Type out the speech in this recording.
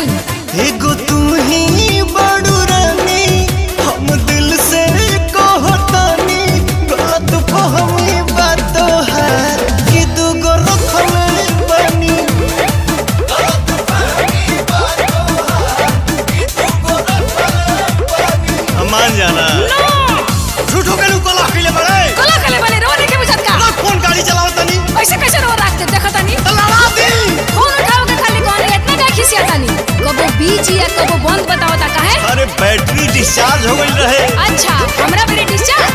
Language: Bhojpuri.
बताई। एगो तू ही बड़ू रानी, हम दिल से कहतानी, गलत फहमी बात है कि दूगो रखले बानी। मान जाना झूठो के कला कइले बड़े कला कले वाले रो नहीं के बुझत का। कौन गाड़ी चलावतानी ऐसे कैसे रो रखते देखतानी। लड़ा दी फोन उठाओ के खाली कौन इतना का खिसियातानी। कबो बीजी या कबो बंद बताओ ता काहे। अरे बैटरी डिस्चार्ज हो गई रहे। अच्छा हमरा मेरे डिस्चार्ज